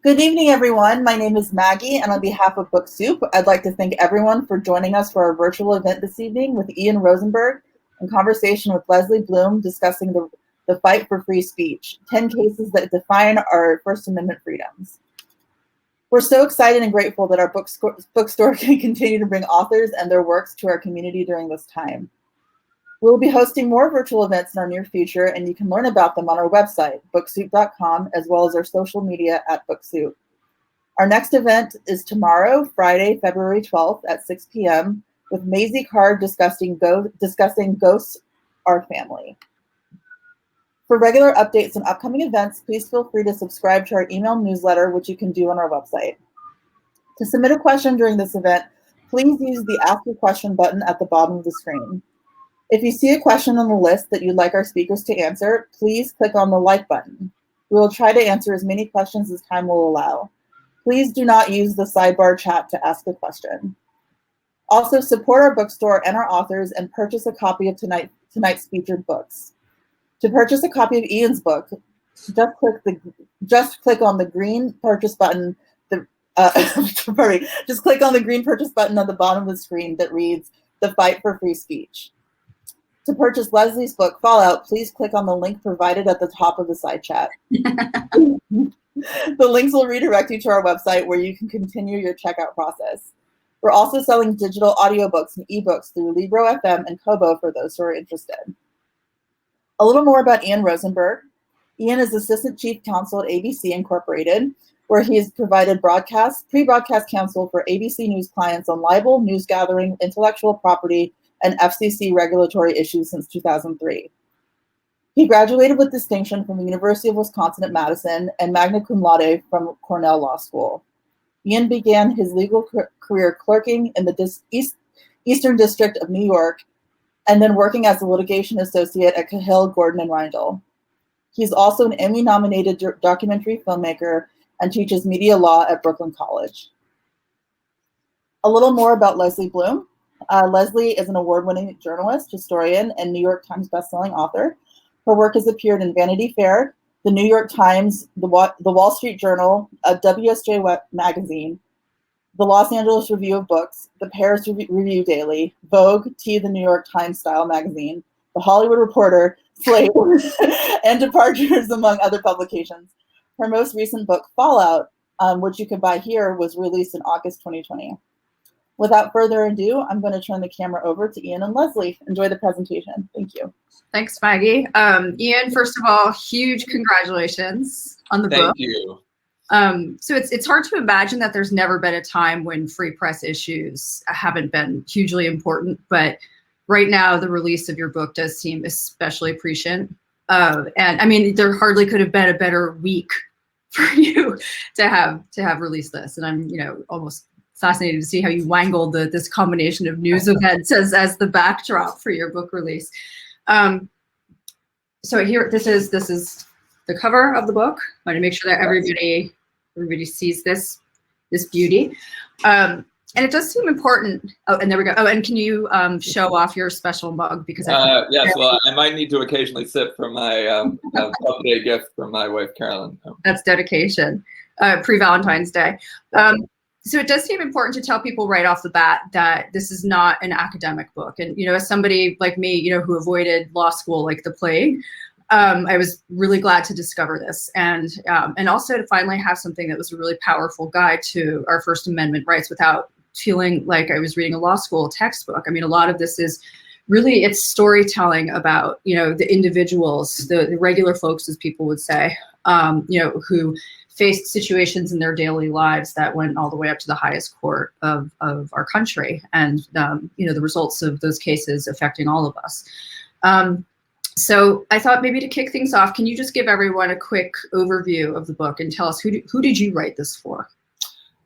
Good evening, everyone. My name is Maggie, and on behalf of Book Soup, I'd like to thank everyone for joining us for our virtual event this evening with Ian Rosenberg in conversation with Lesley Blume discussing the fight for free speech, 10 cases that define our First Amendment freedoms. We're so excited and grateful that our bookstore can continue to bring authors and their works to our community during this time. We'll be hosting more virtual events in our near future, and you can learn about them on our website, booksoup.com, as well as our social media at BookSoup. Our next event is tomorrow, Friday, February 12th at 6 p.m. with Maisie Card discussing Ghosts, Our Family. For regular updates on upcoming events, please feel free to subscribe to our email newsletter, which you can do on our website. To submit a question during this event, please use the Ask a Question button at the bottom of the screen. If you see a question on the list that you'd like our speakers to answer, please click on the like button. We will try to answer as many questions as time will allow. Please do not use the sidebar chat to ask a question. Also, support our bookstore and our authors and purchase a copy of tonight's featured books. To purchase a copy of Ian's book, just click on the green purchase button. Just click on the green purchase button on the bottom of the screen that reads "The Fight for Free Speech." To purchase Lesley's book, Fallout, please click on the link provided at the top of the side chat. The links will redirect you to our website where you can continue your checkout process. We're also selling digital audiobooks and ebooks through Libro FM and Kobo for those who are interested. A little more about Ian Rosenberg. Ian is Assistant Chief Counsel at ABC Incorporated, where he has provided pre-broadcast counsel for ABC News clients on libel, news gathering, intellectual property, and FCC regulatory issues since 2003. He graduated with distinction from the University of Wisconsin at Madison and magna cum laude from Cornell Law School. Ian began his legal career clerking in the Eastern District of New York and then working as a litigation associate at Cahill, Gordon, and Rindle. He's also an Emmy-nominated documentary filmmaker and teaches media law at Brooklyn College. A little more about Lesley Blume. Lesley is an award-winning journalist, historian, and New York Times bestselling author. Her work has appeared in Vanity Fair, the New York Times, the Wall Street Journal, WSJ magazine, the Los Angeles Review of Books, the Paris Review Daily, Vogue, the New York Times Style magazine, the Hollywood Reporter, Slate, and Departures, among other publications. Her most recent book, Fallout, which you can buy here, was released in August 2020. Without further ado, I'm going to turn the camera over to Ian and Lesley. Enjoy the presentation. Thank you. Thanks, Maggie. Ian, first of all, huge congratulations on the book. Thank you. So it's hard to imagine that there's never been a time when free press issues haven't been hugely important, but right now the release of your book does seem especially prescient. And I mean, there hardly could have been a better week for you to have released this. And I'm, almost fascinated to see how you wangled this combination of news events as the backdrop for your book release. So here, this is the cover of the book. I want to make sure that everybody sees this beauty. And it does seem important. Oh, and there we go. Oh, and can you show off your special mug? Because yes, well, I might need to occasionally sip from my birthday gift from my wife, Carolyn. That's dedication, pre-Valentine's Day. So it does seem important to tell people right off the bat that this is not an academic book. And, as somebody like me, who avoided law school like the plague, I was really glad to discover this and also to finally have something that was a really powerful guide to our First Amendment rights without feeling like I was reading a law school textbook. I mean, a lot of this is really, it's storytelling about, the individuals, the regular folks, as people would say, who faced situations in their daily lives that went all the way up to the highest court of our country, and the results of those cases affecting all of us. So I thought maybe to kick things off, can you just give everyone a quick overview of the book and tell us who did you write this for?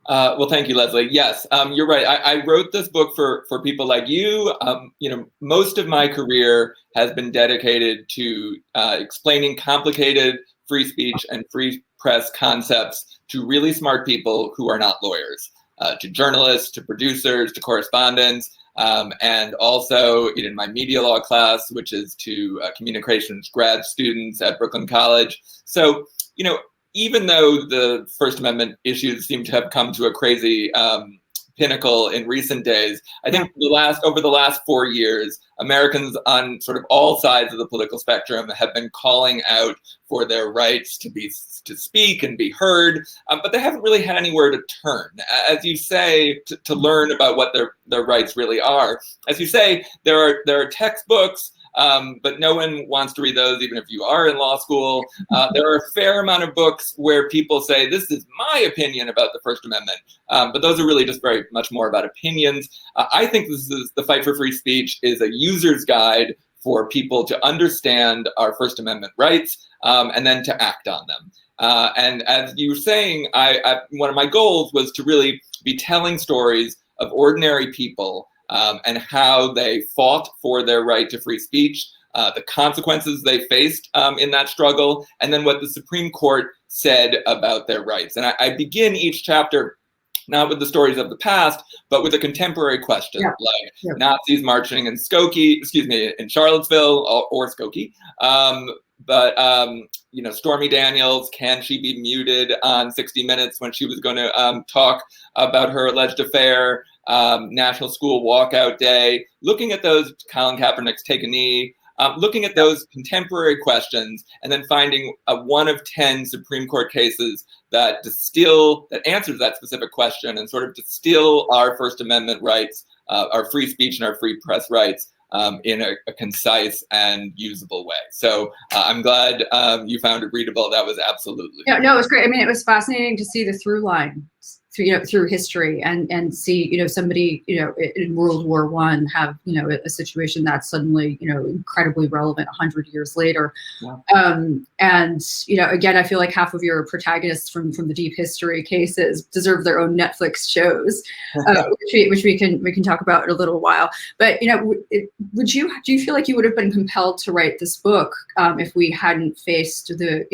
Well, thank you, Lesley. Yes, you're right. I wrote this book for people like you. Most of my career has been dedicated to explaining complicated free speech and free press concepts to really smart people who are not lawyers, to journalists, to producers, to correspondents, and also in my media law class, which is to communications grad students at Brooklyn College. So, even though the First Amendment issues seem to have come to a crazy pinnacle in recent days, I think over the last 4 years, Americans on sort of all sides of the political spectrum have been calling out for their rights to speak and be heard, but they haven't really had anywhere to turn. As you say, to learn about what their rights really are. As you say, there are textbooks. But no one wants to read those, even if you are in law school. There are a fair amount of books where people say, this is my opinion about the First Amendment. But those are really just very much more about opinions. I think the Fight for Free Speech is a user's guide for people to understand our First Amendment rights and then to act on them. And as you were saying, one of my goals was to really be telling stories of ordinary people and how they fought for their right to free speech, the consequences they faced in that struggle, and then what the Supreme Court said about their rights. And I begin each chapter not with the stories of the past, but with a contemporary question, Nazis marching in in Charlottesville or Skokie. Stormy Daniels, can she be muted on 60 Minutes when she was going to talk about her alleged affair? National School Walkout Day, looking at those, Colin Kaepernick's Take a Knee, looking at those contemporary questions, and then finding a 1 of 10 Supreme Court cases that answers that specific question and sort of distill our First Amendment rights, our free speech and our free press rights in a concise and usable way. So I'm glad you found it readable. That was absolutely. Yeah, no, it was great. I mean, it was fascinating to see the through line through history and see, somebody, in World War I have, a situation that's suddenly, incredibly relevant 100 years later. Yeah. And, again, I feel like half of your protagonists from the deep history cases deserve their own Netflix shows, which we can talk about in a little while. But, do you feel like you would have been compelled to write this book if we hadn't faced the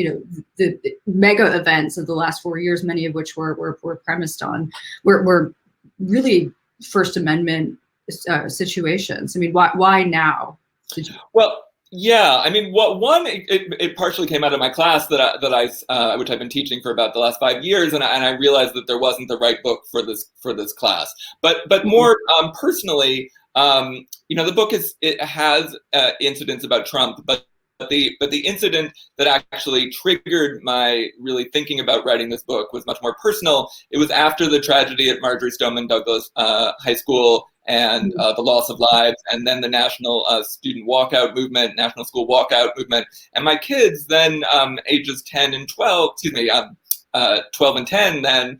mega events of the last 4 years, many of which were premised on were really First Amendment situations? I mean, why now? Well, yeah, I mean, it partially came out of my class that I which I've been teaching for about the last 5 years, and I realized that there wasn't the right book for this class. But more personally, the book has incidents about Trump, but the incident that actually triggered my really thinking about writing this book was much more personal. It was after the tragedy at Marjory Stoneman Douglas High School and the loss of lives, and then the national student walkout movement, national school walkout movement. And my kids then, ages 10 and 12, 12 and 10 then,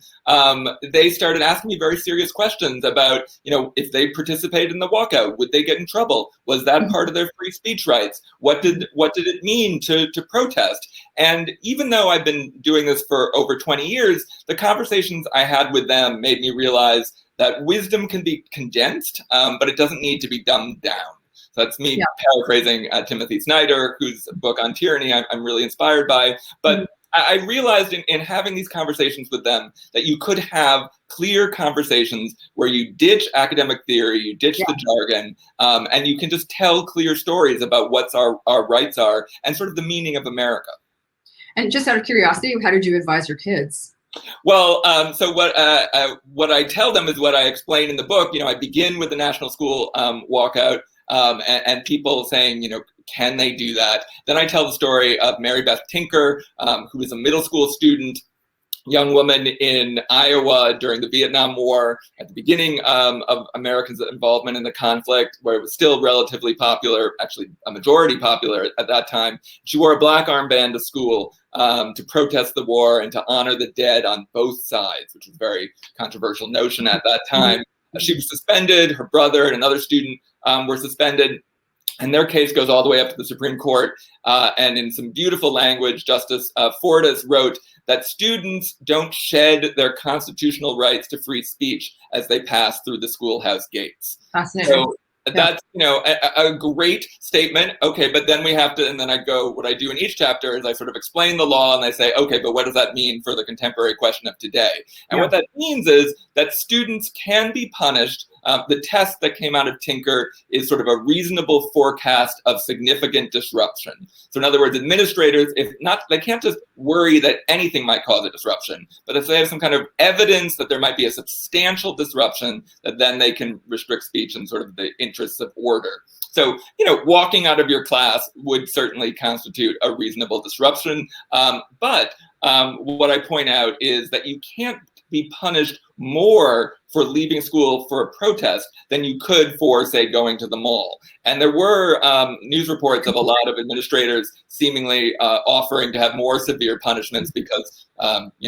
they started asking me very serious questions about, if they participated in the walkout, would they get in trouble? Was that part of their free speech rights? What did it mean to protest? And even though I've been doing this for over 20 years, the conversations I had with them made me realize that wisdom can be condensed, but it doesn't need to be dumbed down. So that's me paraphrasing Timothy Snyder, whose book on tyranny I'm really inspired by. But I realized in having these conversations with them that you could have clear conversations where you ditch academic theory, you ditch the jargon, and you can just tell clear stories about what our rights are and sort of the meaning of America. And just out of curiosity, how did you advise your kids? Well, so what I tell them is what I explain in the book. I begin with the national school walkout and people saying, can they do that? Then I tell the story of Mary Beth Tinker, who was a middle school student, young woman in Iowa during the Vietnam War, at the beginning of Americans' involvement in the conflict, where it was still relatively popular, actually a majority popular at that time. She wore a black armband to school to protest the war and to honor the dead on both sides, which was a very controversial notion at that time. She was suspended. Her brother and another student were suspended. And their case goes all the way up to the Supreme Court. And in some beautiful language, Justice Fortas wrote that students don't shed their constitutional rights to free speech as they pass through the schoolhouse gates. Fascinating. So that's, a great statement. Okay, but then we have to, and then what I do in each chapter is I sort of explain the law and I say, okay, but what does that mean for the contemporary question of today? And what that means is that students can be punished The test that came out of Tinker is sort of a reasonable forecast of significant disruption. So in other words, administrators, they can't just worry that anything might cause a disruption, but if they have some kind of evidence that there might be a substantial disruption, that then they can restrict speech in sort of the interests of order. So, walking out of your class would certainly constitute a reasonable disruption. But what I point out is that you can't be punished more for leaving school for a protest than you could for, say, going to the mall. And there were news reports of a lot of administrators seemingly offering to have more severe punishments because,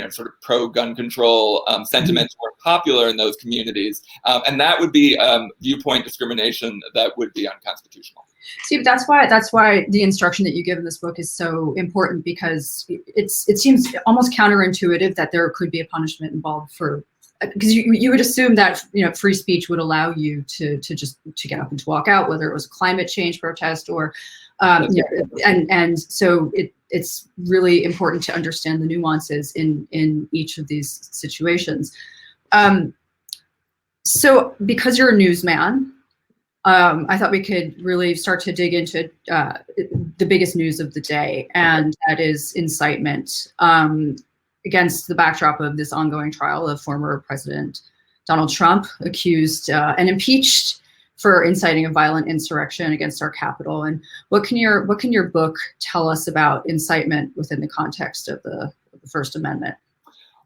sort of pro-gun control sentiments were popular in those communities. And that would be viewpoint discrimination that would be unconstitutional. See, that's why the instruction that you give in this book is so important, because it seems almost counterintuitive that there could be a punishment involved because you would assume that free speech would allow you to get up and to walk out, whether it was a climate change protest or and so it's really important to understand the nuances in each of these situations. So because you're a newsman, I thought we could really start to dig into the biggest news of the day, and that is incitement against the backdrop of this ongoing trial of former President Donald Trump, accused and impeached for inciting a violent insurrection against our Capitol. And what can your book tell us about incitement within the context of the First Amendment?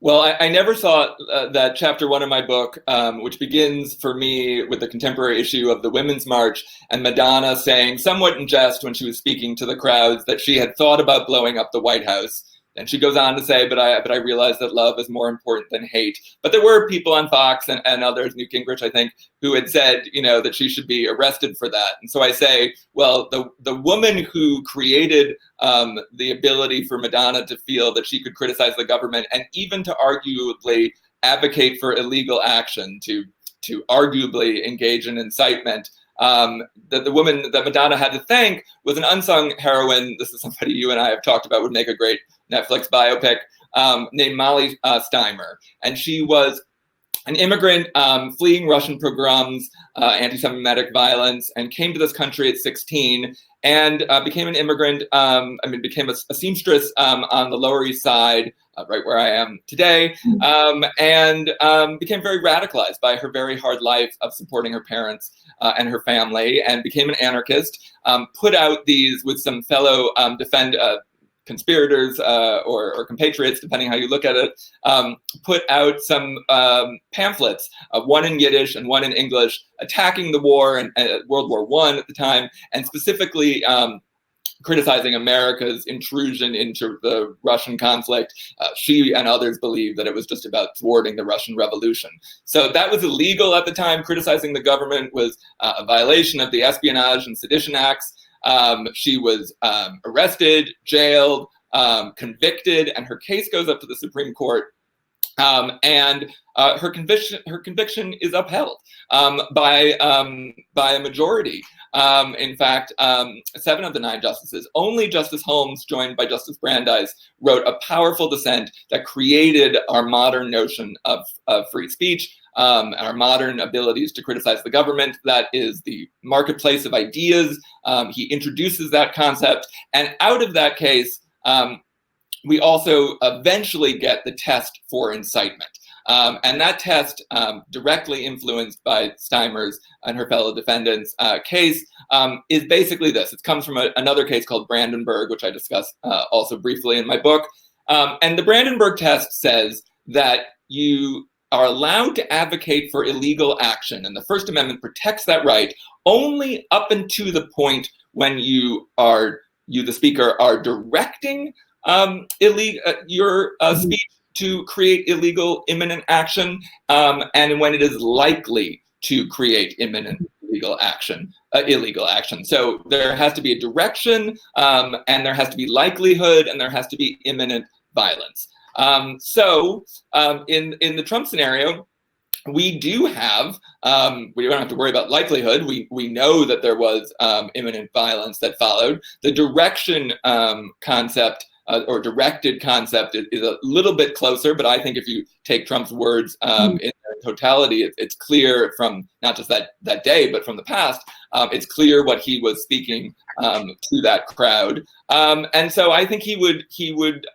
Well, I never thought that chapter 1 of my book, which begins for me with the contemporary issue of the Women's March and Madonna saying, somewhat in jest when she was speaking to the crowds, that she had thought about blowing up the White House. And she goes on to say, but I realized that love is more important than hate. But there were people on Fox and others, Newt Gingrich, I think, who had said, that she should be arrested for that. And so I say, well, the woman who created the ability for Madonna to feel that she could criticize the government and even to arguably advocate for illegal action, to arguably engage in incitement, that the woman that Madonna had to thank was an unsung heroine. This is somebody you and I have talked about would make a great Netflix biopic, named Molly Steimer. And she was an immigrant fleeing Russian pogroms, anti-Semitic violence, and came to this country at 16 and became an immigrant, became a seamstress on the Lower East Side, right where I am today, and became very radicalized by her very hard life of supporting her parents and her family, and became an anarchist, put out these with some fellow conspirators or compatriots, depending how you look at it, put out some pamphlets, one in Yiddish and one in English, attacking the war and World War I at the time, and specifically criticizing America's intrusion into the Russian conflict. She and others believe that it was just about thwarting the Russian Revolution. So that was illegal at the time. Criticizing the government was a violation of the Espionage and Sedition Acts. She was arrested, jailed, convicted, and her case goes up to the Supreme Court. And her conviction is upheld by a majority. In fact, 7 of the 9 justices, only Justice Holmes, joined by Justice Brandeis, wrote a powerful dissent that created our modern notion of free speech. Our modern abilities to criticize the government. That is the marketplace of ideas. He introduces that concept. And out of that case, we also eventually get the test for incitement. And that test, directly influenced by Steimer's and her fellow defendants' case, is basically this. It comes from another case called Brandenburg, which I discuss also briefly in my book. And the Brandenburg test says that you are allowed to advocate for illegal action, and the First Amendment protects that right only up until the point when you, the speaker, are directing your speech to create illegal imminent action, and when it is likely to create imminent illegal action. So there has to be a direction, and there has to be likelihood, and there has to be imminent violence. So in the Trump scenario, we do have, we don't have to worry about likelihood. We know that there was imminent violence that followed. The direction concept or directed concept is a little bit closer, but I think if you take Trump's words in their totality, it's clear from not just that day, but from the past, it's clear what he was speaking to that crowd. And so I think he would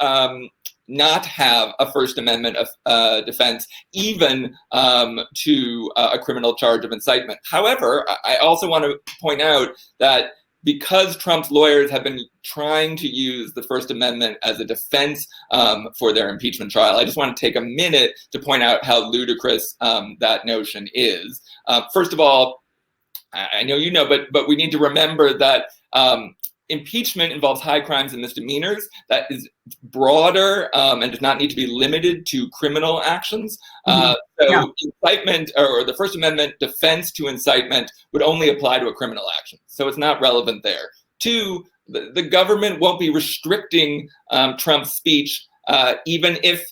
not have a First Amendment defense, even to a criminal charge of incitement. However, I also want to point out that because Trump's lawyers have been trying to use the First Amendment as a defense for their impeachment trial, I just want to take a minute to point out how ludicrous that notion is. First of all, I know you know, but we need to remember that impeachment involves high crimes and misdemeanors. That is broader and does not need to be limited to criminal actions. Incitement, or the First Amendment defense to incitement, would only apply to a criminal action. So it's not relevant there. Two, the government won't be restricting Trump's speech even if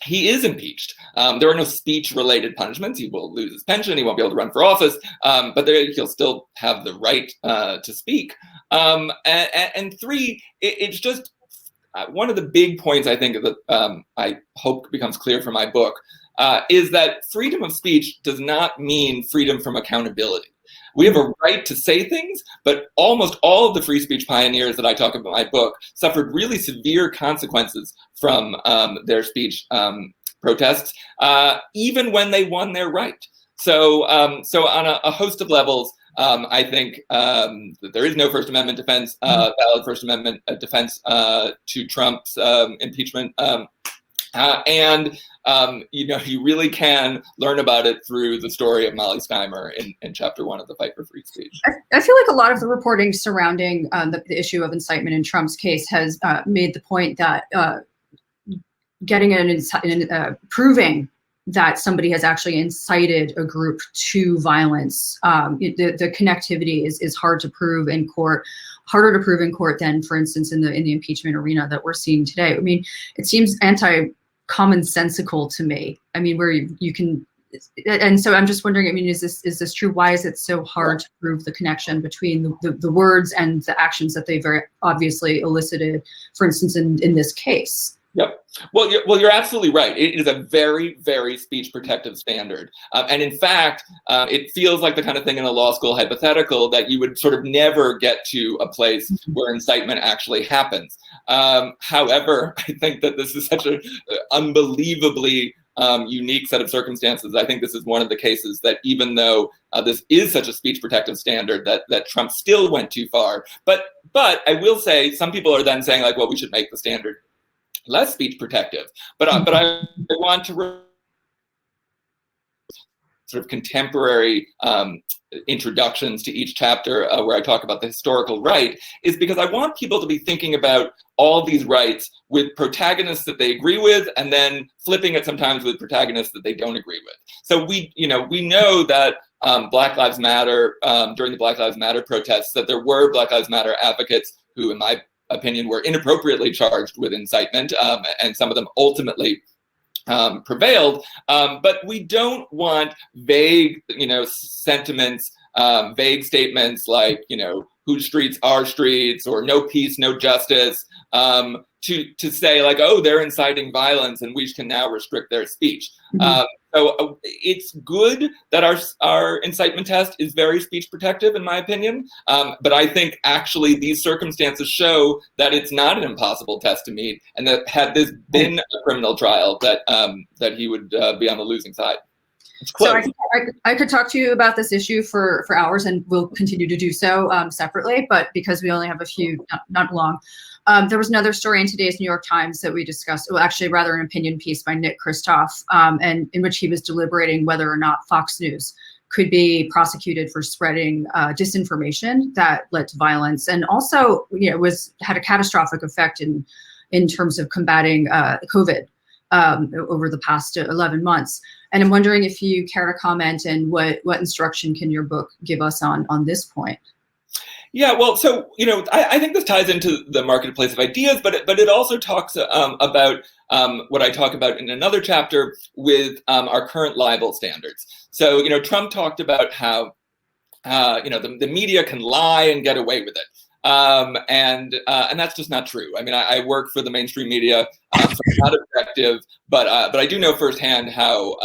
he is impeached. There are no speech-related punishments. He will lose his pension. He won't be able to run for office, but he'll still have the right to speak. And three, it's just one of the big points I think that I hope becomes clear from my book is that freedom of speech does not mean freedom from accountability. We have a right to say things, but almost all of the free speech pioneers that I talk about in my book suffered really severe consequences from their speech protests, even when they won their right. So on a host of levels, I think that there is no First Amendment defense, valid First Amendment defense to Trump's impeachment. And you really can learn about it through the story of Molly Scheimer in chapter 1 of The Fight for Free Speech. I feel like a lot of the reporting surrounding the issue of incitement in Trump's case has made the point that getting proving that somebody has actually incited a group to violence, the connectivity is hard to prove in court. Harder to prove in court than, for instance, in the impeachment arena that we're seeing today. I mean, it seems anti-commonsensical to me. I mean, where you can, and so I'm just wondering. I mean, is this true? Why is it so hard to prove the connection between the words and the actions that they very obviously elicited? For instance, in this case. Yep. Well, you're absolutely right. It is a very, very speech protective standard. And in fact, it feels like the kind of thing in a law school hypothetical that you would sort of never get to a place where incitement actually happens. However, I think that this is such an unbelievably unique set of circumstances. I think this is one of the cases that even though this is such a speech protective standard that Trump still went too far. But I will say some people are then saying like, well, we should make the standard less speech protective, but I want to sort of contemporary introductions to each chapter where I talk about the historical right, is because I want people to be thinking about all these rights with protagonists that they agree with, and then flipping it sometimes with protagonists that they don't agree with. So we know that Black Lives Matter, during the Black Lives Matter protests, that there were Black Lives Matter advocates who, in my opinion, were inappropriately charged with incitement, and some of them ultimately prevailed. But we don't want vague, sentiments, vague statements like, whose streets are streets, or no peace, no justice, to say like, oh, they're inciting violence and we can now restrict their speech. So it's good that our incitement test is very speech protective, in my opinion. But I think actually these circumstances show that it's not an impossible test to meet, and that had this been a criminal trial, that he would be on the losing side. So I could talk to you about this issue for hours, and we'll continue to do so separately, but because we only have a few, not long. There was another story in today's New York Times that we discussed, well, actually rather an opinion piece by Nick Kristof, and in which he was deliberating whether or not Fox News could be prosecuted for spreading disinformation that led to violence, and also had a catastrophic effect in terms of combating COVID over the past 11 months. And I'm wondering if you care to comment, and what instruction can your book give us on this point? Yeah, well, so, I think this ties into the marketplace of ideas, but it also talks about what I talk about in another chapter with our current libel standards. So, Trump talked about how, the media can lie and get away with it. and that's just not true. I mean, I work for the mainstream media, so I'm not objective, but I do know firsthand how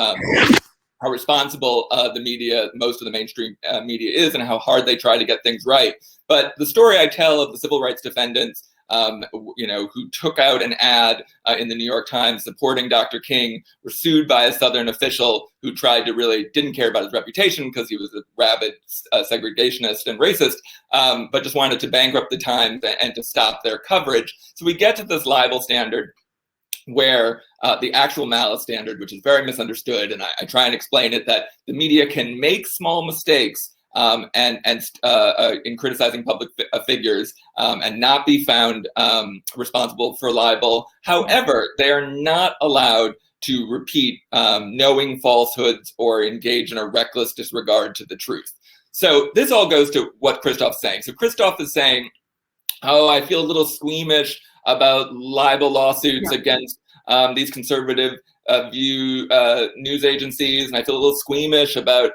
responsible the media, most of the mainstream media is, and how hard they try to get things right. But the story I tell of the civil rights defendants, who took out an ad in the New York Times supporting Dr. King, were sued by a Southern official who didn't care about his reputation because he was a rabid segregationist and racist, but just wanted to bankrupt the Times and to stop their coverage. So we get to this libel standard where the actual malice standard, which is very misunderstood, and I try and explain it, that the media can make small mistakes in criticizing public figures and not be found responsible for libel. However, they are not allowed to repeat knowing falsehoods or engage in a reckless disregard to the truth. So this all goes to what Christoph's saying. So Christoph is saying, I feel a little squeamish about libel lawsuits against these conservative news agencies, and I feel a little squeamish about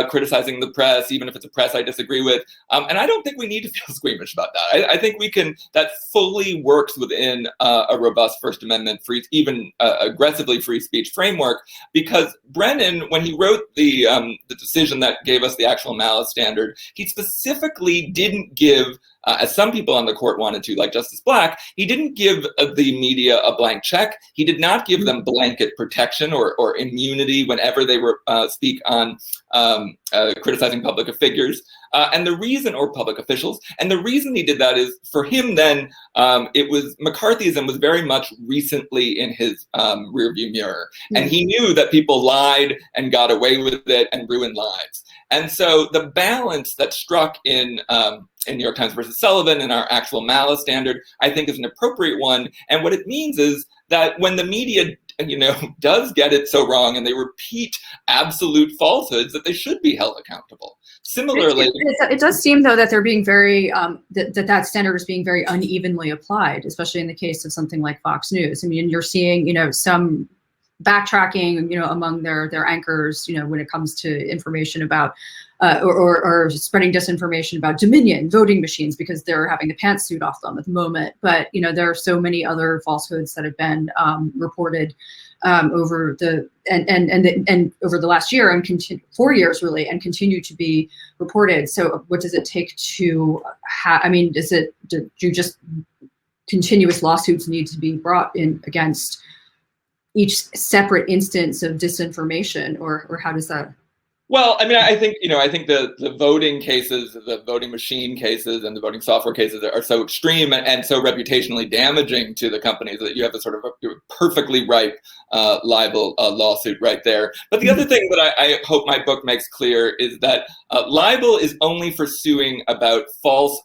criticizing the press, even if it's a press I disagree with. And I don't think we need to feel squeamish about that. I think that fully works within a robust First Amendment even aggressively free speech framework, because Brennan, when he wrote the decision that gave us the actual malice standard, he specifically didn't give, as some people on the court wanted to, like Justice Black, he didn't give the media a blank check. He did not give them blanket protection or immunity whenever they speak on criticizing public figures or public officials. And the reason he did that is, for him then, McCarthyism was very much recently in his rearview mirror. And he knew that people lied and got away with it and ruined lives. And so the balance that struck in New York Times versus Sullivan and our actual malice standard, I think, is an appropriate one. And what it means is that when the media, does get it so wrong and they repeat absolute falsehoods, that they should be held accountable. Similarly, it does seem, though, that they're being very that standard is being very unevenly applied, especially in the case of something like Fox News. I mean, you're seeing, some backtracking, among their anchors, when it comes to information about or spreading disinformation about Dominion voting machines because they're having the pantsuit off them at the moment. But there are so many other falsehoods that have been reported over the over the last year and 4 years really, and continue to be reported. So what does it take to do just continuous lawsuits need to be brought in against each separate instance of disinformation, or how does that? Well, I mean, I think the voting cases, the voting machine cases, and the voting software cases are so extreme and so reputationally damaging to the companies that you have a sort of a perfectly ripe libel lawsuit right there. But the other thing that I hope my book makes clear is that libel is only for suing about false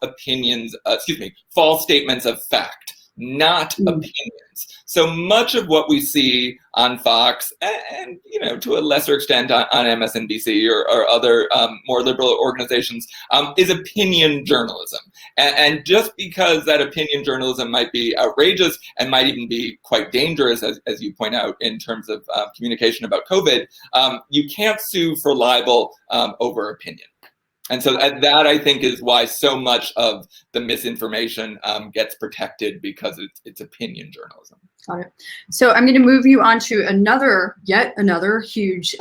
statements of fact, not opinions. So much of what we see on Fox and to a lesser extent on MSNBC or other more liberal organizations is opinion journalism. And just because that opinion journalism might be outrageous and might even be quite dangerous, as you point out, in terms of communication about COVID, you can't sue for libel over opinion. And so that, I think, is why so much of the misinformation gets protected, because it's opinion journalism. Got it. So I'm going to move you on to yet another huge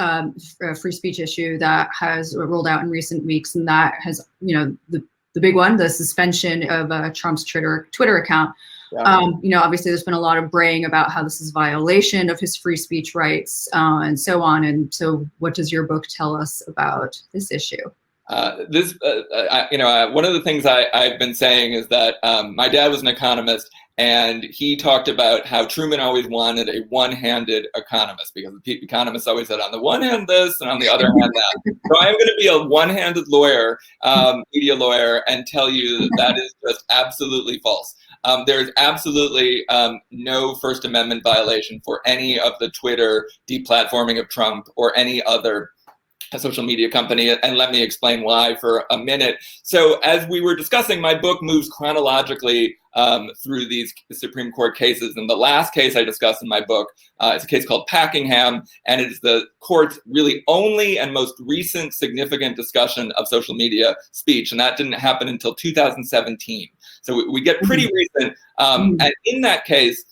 free speech issue that has rolled out in recent weeks, and that has, the big one, the suspension of Trump's Twitter account. Yeah. Obviously, there's been a lot of braying about how this is a violation of his free speech rights and so on. And so, what does your book tell us about this issue? One of the things I've been saying is that my dad was an economist, and he talked about how Truman always wanted a one-handed economist, because the economists always said, on the one hand this, and on the other hand that. So I'm going to be a one-handed lawyer, media lawyer, and tell you that is just absolutely false. There's absolutely no First Amendment violation for any of the Twitter deplatforming of Trump or any other social media company, and let me explain why for a minute. So as we were discussing, my book moves chronologically through these Supreme Court cases, and the last case I discussed in my book is a case called Packingham, and it is the court's really only and most recent significant discussion of social media speech, and that didn't happen until 2017. So we get pretty recent. And in that case,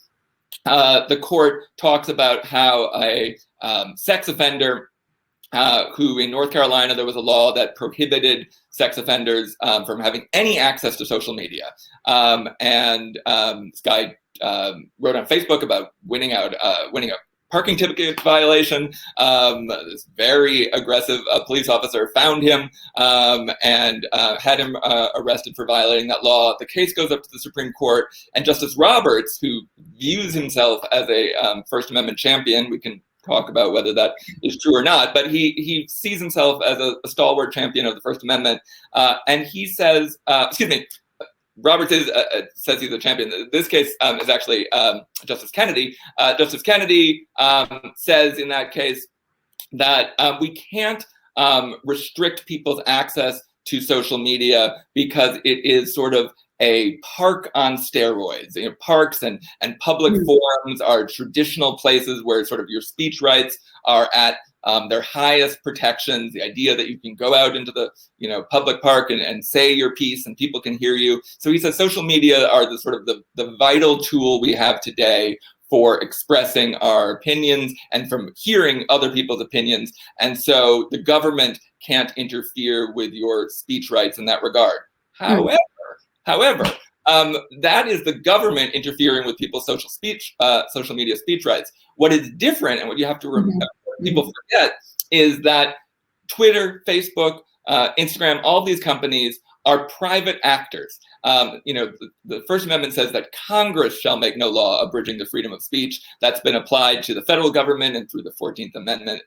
the court talks about how a sex offender who in North Carolina, there was a law that prohibited sex offenders from having any access to social media. This guy wrote on Facebook about winning a parking ticket violation. This very aggressive police officer found him and had him arrested for violating that law. The case goes up to the Supreme Court, and Justice Roberts, who views himself as a First Amendment champion, we can talk about whether that is true or not, but he sees himself as a stalwart champion of the First Amendment, and he says, Roberts says he's a champion. This case is actually Justice Kennedy. Justice Kennedy says in that case that we can't restrict people's access to social media because it is sort of a park on steroids. Parks and public forums are traditional places where sort of your speech rights are at their highest protections. The idea that you can go out into the public park and say your piece and people can hear you. So he says social media are the sort of the vital tool we have today for expressing our opinions and from hearing other people's opinions. And so the government can't interfere with your speech rights in that regard. However, that is the government interfering with people's social media speech rights. What is different, and what you have to remember, people forget, is that Twitter, Facebook, Instagram, all these companies are private actors. The First Amendment says that Congress shall make no law abridging the freedom of speech. That's been applied to the federal government and through the 14th Amendment,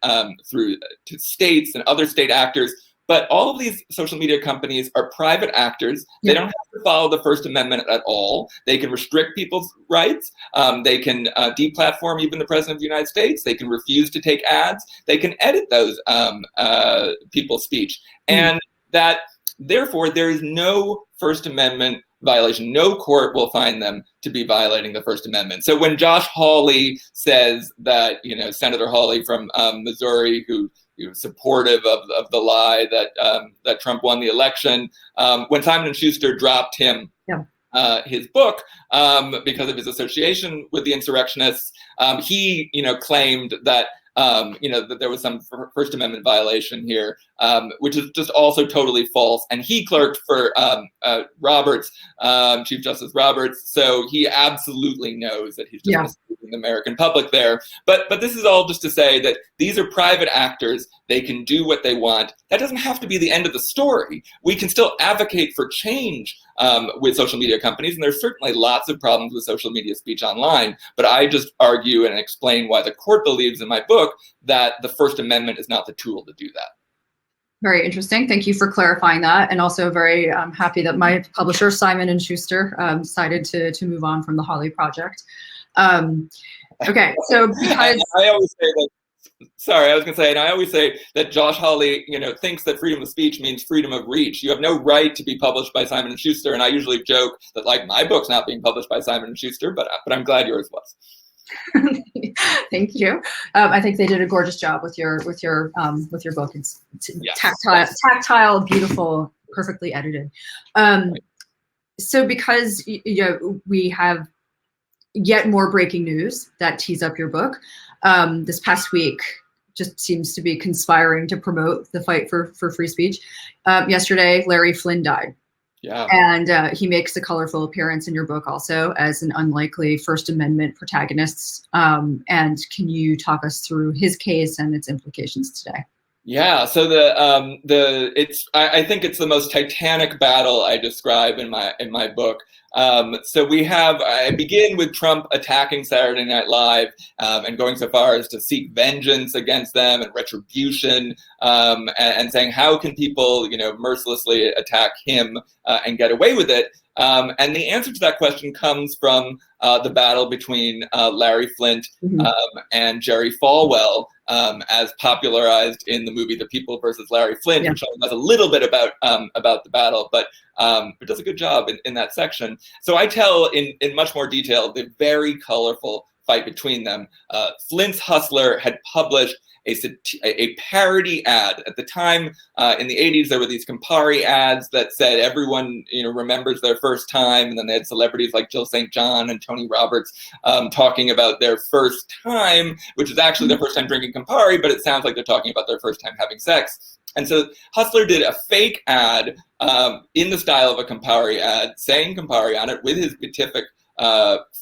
through to states and other state actors. But all of these social media companies are private actors. They don't have to follow the First Amendment at all. They can restrict people's rights. They can deplatform even the President of the United States. They can refuse to take ads. They can edit those people's speech. And that, therefore, there is no First Amendment violation. No court will find them to be violating the First Amendment. So when Josh Hawley says that, Senator Hawley from Missouri, who supportive of the lie that Trump won the election, when Simon & Schuster dropped him his book because of his association with the insurrectionists, he claimed that that there was some First Amendment violation here, which is just also totally false. And he clerked for Roberts, Chief Justice Roberts, so he absolutely knows that he's just misleading the American public there. But this is all just to say that these are private actors. They can do what they want. That doesn't have to be the end of the story. We can still advocate for change with social media companies, and there's certainly lots of problems with social media speech online. But I just argue and explain why the court believes in my book that the First Amendment is not the tool to do that. Very interesting. Thank you for clarifying that, and also very happy that my publisher Simon & Schuster decided to move on from the Hawley project. Okay, so because I always say that. Sorry, I was going to say, and I always say that Josh Hawley, thinks that freedom of speech means freedom of reach. You have no right to be published by Simon & Schuster, and I usually joke that my book's not being published by Simon & Schuster, but I'm glad yours was. Thank you. I think they did a gorgeous job with your book. It's tactile, beautiful, perfectly edited. So because we have yet more breaking news that tease up your book. This past week just seems to be conspiring to promote the fight for free speech. Yesterday, Larry Flynn died. Yeah. And he makes a colorful appearance in your book also as an unlikely First Amendment protagonist. And can you talk us through his case and its implications today? Yeah, so I think it's the most titanic battle I describe in my book. So I begin with Trump attacking Saturday Night Live and going so far as to seek vengeance against them and retribution, and saying, how can people, mercilessly attack him and get away with it? And the answer to that question comes from the battle between Larry Flynt and Jerry Falwell, as popularized in the movie The People versus Larry Flynt, which has a little bit about the battle, but it does a good job in that section. So I tell in much more detail the very colorful fight between them. Flynn's Hustler had published a parody ad. At the time, in the 80s, there were these Campari ads that said everyone, remembers their first time, and then they had celebrities like Jill St. John and Tony Roberts talking about their first time, which is actually their first time drinking Campari, but it sounds like they're talking about their first time having sex. And so Hustler did a fake ad in the style of a Campari ad, saying Campari on it with his beatific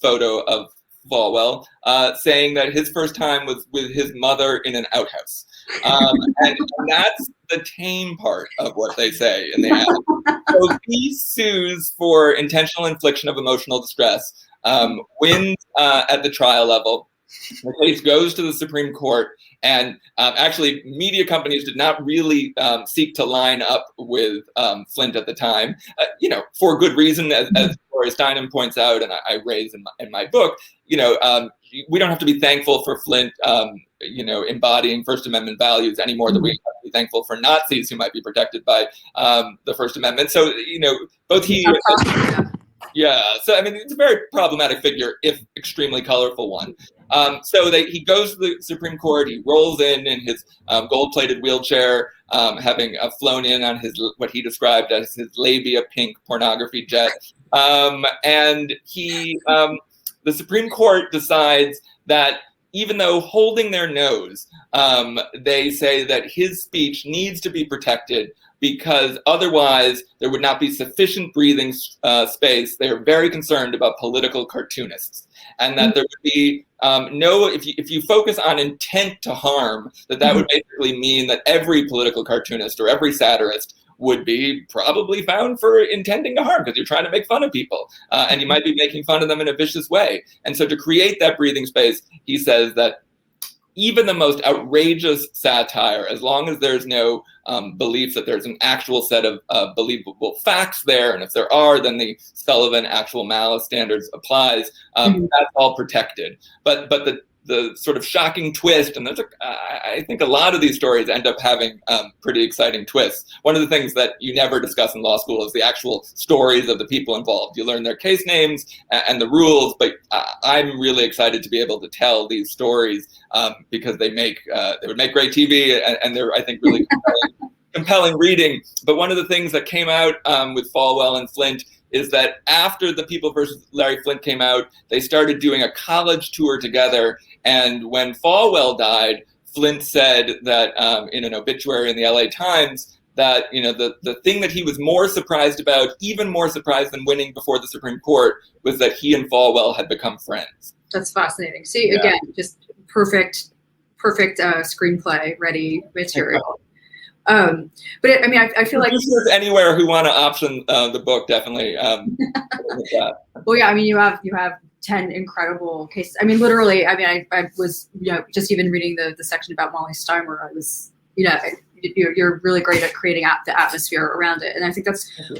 photo of Falwell, saying that his first time was with his mother in an outhouse. And that's the tame part of what they say in the ad. So he sues for intentional infliction of emotional distress, wins at the trial level. The case goes to the Supreme Court, and actually media companies did not really seek to line up with Flint at the time, for good reason, as Gloria Steinem points out, and I raise in my book. We don't have to be thankful for Flint, embodying First Amendment values any more than we have to be thankful for Nazis who might be protected by the First Amendment. So, both he... Yeah, so I mean, it's a very problematic figure, if extremely colorful one. So he goes to the Supreme Court. He rolls in his gold-plated wheelchair, having flown in on his what he described as his labia pink pornography jet. And the Supreme Court decides that even though holding their nose, they say that his speech needs to be protected because otherwise there would not be sufficient breathing space. They are very concerned about political cartoonists, and that there would be if you focus on intent to harm, that would basically mean that every political cartoonist or every satirist would be probably found for intending to harm because you're trying to make fun of people, and you might be making fun of them in a vicious way. And so to create that breathing space, he says that even the most outrageous satire, as long as there's no belief that there's an actual set of believable facts there, and if there are, then the Sullivan actual malice standards applies. That's all protected. But the sort of shocking twist, and I think a lot of these stories end up having pretty exciting twists. One of the things that you never discuss in law school is the actual stories of the people involved. You learn their case names and the rules, but I'm really excited to be able to tell these stories because they would make great TV, and they're, I think, really compelling reading. But one of the things that came out with Falwell and Flint is that after the People versus Larry Flint came out, they started doing a college tour together. And when Falwell died, Flint said that in an obituary in the LA Times that, the thing that he was more surprised about, even more surprised than winning before the Supreme Court, was that he and Falwell had become friends. That's fascinating. See, again, just perfect screenplay ready material. But I feel like producers anywhere who want to option the book definitely. Well, yeah, I mean, you have 10 incredible cases. I mean, literally, I was, just even reading the section about Molly Steimer, I was, you're really great at creating the atmosphere around it. And I think I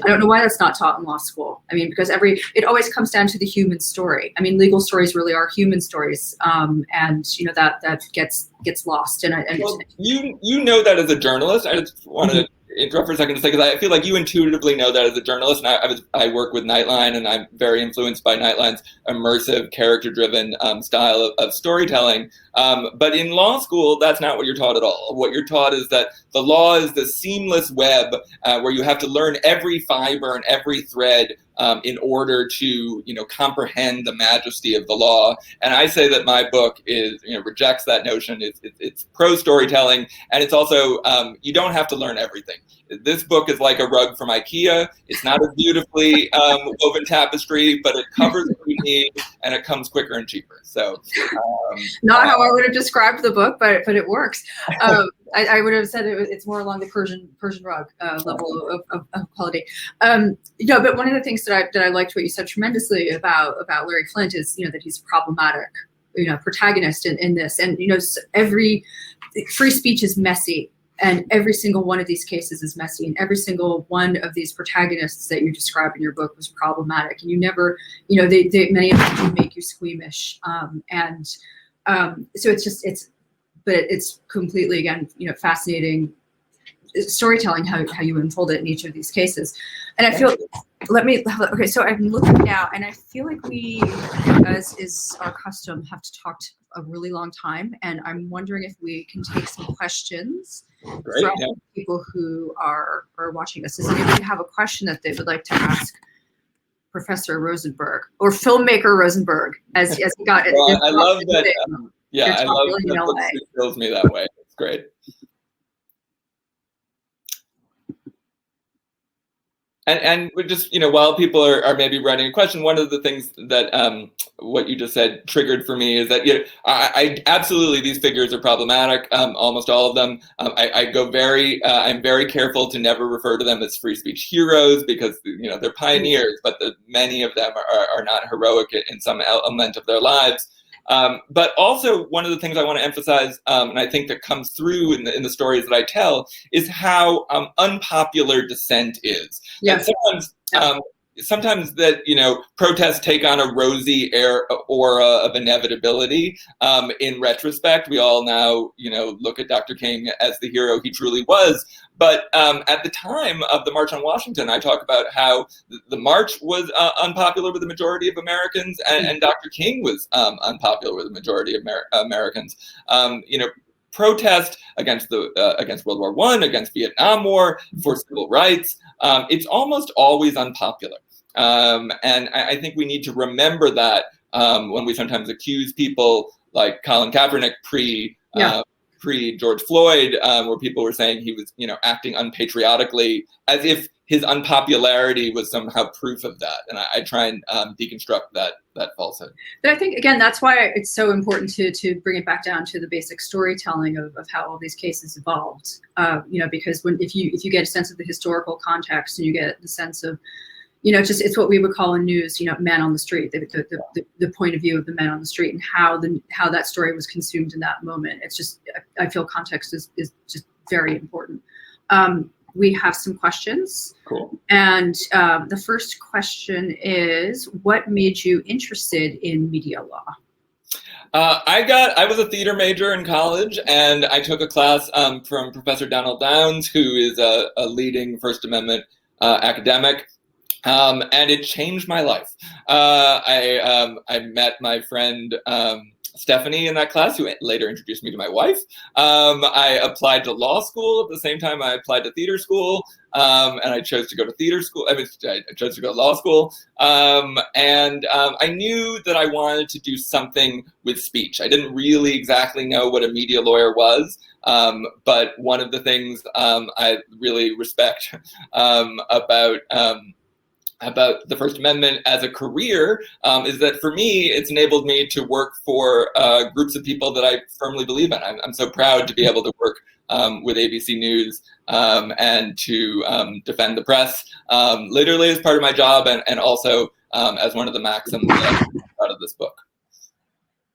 don't know why that's not taught in law school. I mean, because it always comes down to the human story. I mean, legal stories really are human stories. And that gets lost. Well, you know that as a journalist. I just wanted to interrupt for a second to say, because I feel like you intuitively know that as a journalist, and I work with Nightline, and I'm very influenced by Nightline's immersive, character-driven style of storytelling. But in law school, that's not what you're taught at all. What you're taught is that the law is the seamless web where you have to learn every fiber and every thread in order to, comprehend the majesty of the law. And I say that my book rejects that notion. It's pro storytelling, and it's also you don't have to learn everything. This book is like a rug from IKEA. It's not a beautifully woven tapestry, but it covers what you need, and it comes quicker and cheaper. So, not how I would have described the book, but it works. I would have said it's more along the Persian rug level of quality. But one of the things that I liked what you said tremendously about Larry Flint is that he's problematic, protagonist in this, and every free speech is messy. And every single one of these cases is messy, and every single one of these protagonists that you describe in your book was problematic. And you never, many of them do make you squeamish. So it's completely, again, fascinating storytelling, how you unfold it in each of these cases. And I feel, okay, so I'm looking now, and I feel like we, as is our custom, have to talk a really long time, and I'm wondering if we can take some questions from people who are watching this. Does anybody have a question that they would like to ask Professor Rosenberg, or filmmaker Rosenberg, as he got it? Well, I love that. I love that it feels me that way. It's great. And we're just, while people are maybe writing a question, one of the things that what you just said triggered for me is that I absolutely, these figures are problematic, almost all of them. I'm very careful to never refer to them as free speech heroes, because they're pioneers, but many of them are not heroic in some element of their lives. But also, one of the things I want to emphasize, and I think that comes through in the stories that I tell, is how unpopular dissent is. Yes. And sometimes that protests take on a rosy aura of inevitability. In retrospect, we all now look at Dr. King as the hero he truly was. But at the time of the March on Washington, I talk about how the march was unpopular with the majority of Americans, and Dr. King was unpopular with the majority of Americans. Protest against World War I, against Vietnam War, for civil rights, it's almost always unpopular. And I think we need to remember that when we sometimes accuse people like Colin Kaepernick pre-George Floyd, where people were saying he was, acting unpatriotically, as if his unpopularity was somehow proof of that. And I try and deconstruct that falsehood. But I think, again, that's why it's so important to bring it back down to the basic storytelling of how all these cases evolved. Because if you get a sense of the historical context, and you get the sense of, it's what we would call in news, man on the street, the point of view of the man on the street, and how that story was consumed in that moment. It's just, I feel context is just very important. We have some questions. Cool. And the first question is, what made you interested in media law? I was a theater major in college, and I took a class from Professor Donald Downs, who is a leading First Amendment academic. And it changed my life. I met my friend Stephanie in that class, who later introduced me to my wife. I applied to law school at the same time I applied to theater school, and I chose to go to theater school. I chose to go to law school, and I knew that I wanted to do something with speech. I didn't really exactly know what a media lawyer was, but one of the things I really respect about the First Amendment as a career is that for me, it's enabled me to work for groups of people that I firmly believe in. I'm so proud to be able to work with ABC News and to defend the press, literally as part of my job, and also as one of the maxims out of this book.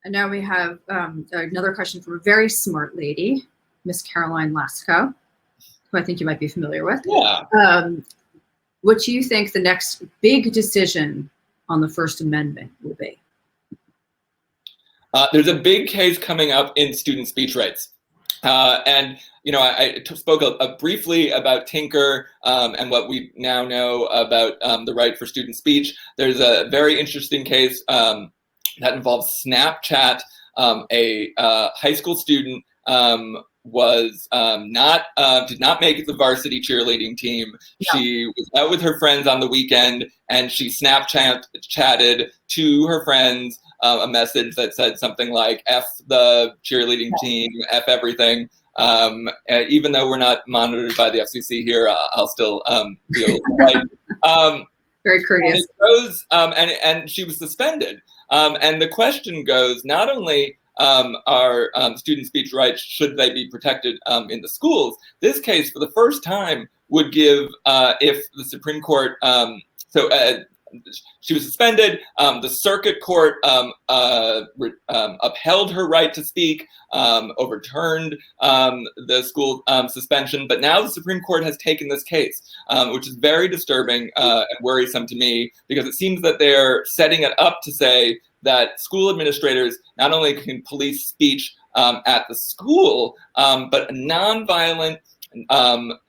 And now we have another question from a very smart lady, Miss Caroline Lasco, who I think you might be familiar with. Yeah. What do you think the next big decision on the First Amendment will be? There's a big case coming up in student speech rights. And I spoke briefly about Tinker and what we now know about the right for student speech. There's a very interesting case that involves Snapchat. A high school student did not make the varsity cheerleading team. Yeah. She was out with her friends on the weekend, and she Snapchatted to her friends a message that said something like "F the cheerleading team, F everything." Even though we're not monitored by the FCC here, I'll still feel right. Very courteous. And she was suspended. And the question goes, not only are student speech rights, should they be protected in the schools? This case, for the first time, would give, if the Supreme Court, she was suspended, the circuit court upheld her right to speak, overturned the school suspension, but now the Supreme Court has taken this case, which is very disturbing and worrisome to me, because it seems that they're setting it up to say that school administrators not only can police speech at the school, but nonviolent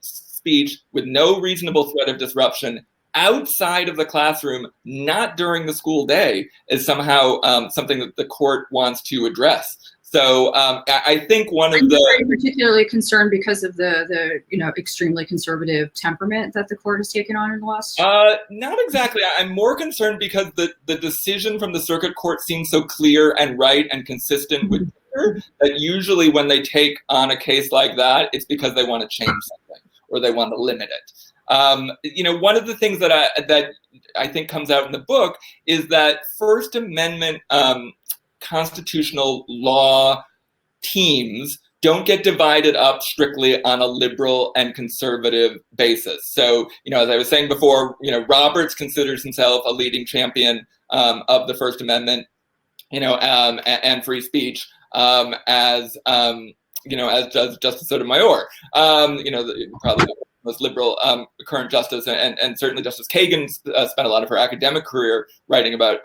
speech with no reasonable threat of disruption outside of the classroom, not during the school day, is somehow something that the court wants to address. So I think one of the— Are you particularly concerned because of the extremely conservative temperament that the court has taken on in the last? Not exactly. I'm more concerned because the decision from the circuit court seems so clear and right and consistent with Twitter, that usually when they take on a case like that, it's because they want to change something or they want to limit it. One of the things that I think comes out in the book is that First Amendment constitutional law teams don't get divided up strictly on a liberal and conservative basis. So, as I was saying before, Roberts considers himself a leading champion of the First Amendment, and free speech, as does Justice Sotomayor, probably the most liberal current justice, and certainly Justice Kagan spent a lot of her academic career writing about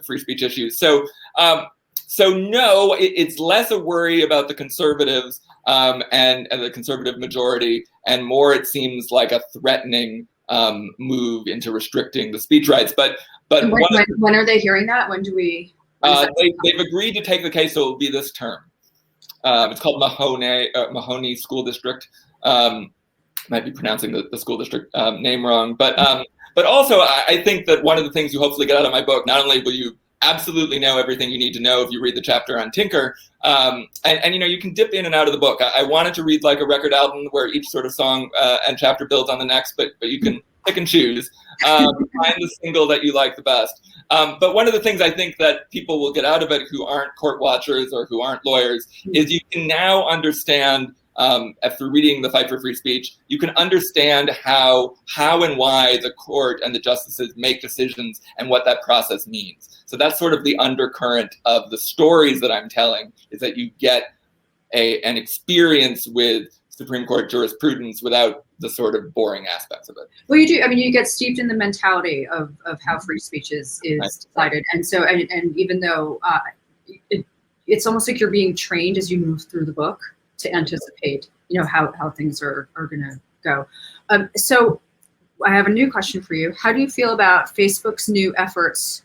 free speech issues. So no, it's less a worry about the conservatives and the conservative majority, and more it seems like a threatening move into restricting the speech rights. But when are they hearing that? When do we? They've agreed to take the case, so it will be this term. It's called Mahoney School District. Might be pronouncing the school district name wrong, but also I think that one of the things you hopefully get out of my book, not only will you absolutely know everything you need to know if you read the chapter on Tinker, and you can dip in and out of the book. I wanted to read like a record album where each sort of song and chapter builds on the next, but you can pick and choose, find the single that you like the best. But one of the things I think that people will get out of it who aren't court watchers or who aren't lawyers is you can now understand, after reading The Fight for Free Speech, you can understand how and why the court and the justices make decisions and what that process means. So that's sort of the undercurrent of the stories that I'm telling, is that you get an experience with Supreme Court jurisprudence without the sort of boring aspects of it. Well, you do. I mean, you get steeped in the mentality of how free speech is decided. And so, and even though it's almost like you're being trained as you move through the book to anticipate, how things are going to go. So I have a new question for you. How do you feel about Facebook's new efforts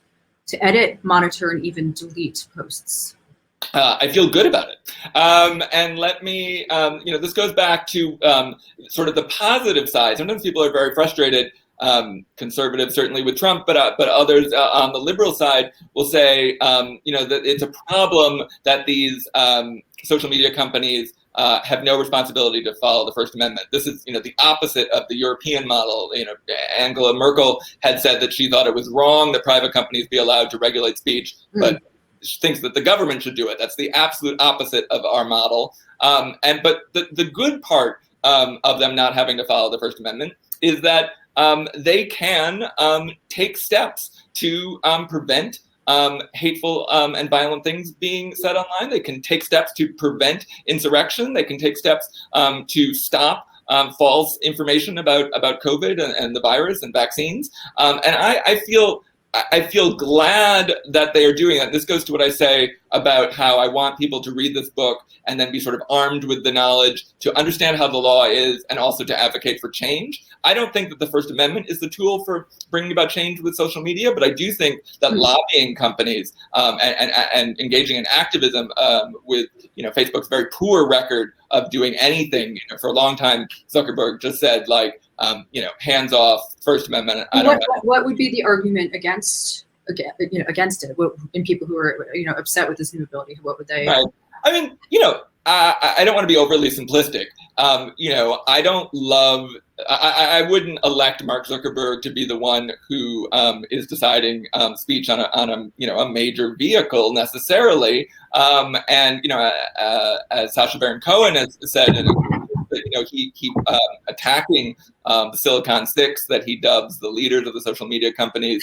to edit, monitor, and even delete posts? I feel good about it. And let me, this goes back to sort of the positive side. Sometimes people are very frustrated, conservatives certainly with Trump, but others on the liberal side will say, that it's a problem that these social media companies have no responsibility to follow the First Amendment. This is, the opposite of the European model. Angela Merkel had said that she thought it was wrong that private companies be allowed to regulate speech, but she thinks that the government should do it. That's the absolute opposite of our model. But the good part of them not having to follow the First Amendment is that they can take steps to prevent hateful and violent things being said online. They can take steps to prevent insurrection. They can take steps to stop false information about COVID and the virus and vaccines. And I feel glad that they are doing that. This goes to what I say about how I want people to read this book and then be sort of armed with the knowledge to understand how the law is and also to advocate for change. I don't think that the First Amendment is the tool for bringing about change with social media, but I do think that lobbying companies and engaging in activism with Facebook's very poor record of doing anything. For a long time, Zuckerberg just said hands off First Amendment. What would be the argument against it? In people who are upset with this new ability, what would they? Right. I mean, I don't want to be overly simplistic. I don't love. I wouldn't elect Mark Zuckerberg to be the one who is deciding speech on a major vehicle necessarily. As Sacha Baron Cohen has said, he attacking the Silicon Six that he dubs the leaders of the social media companies.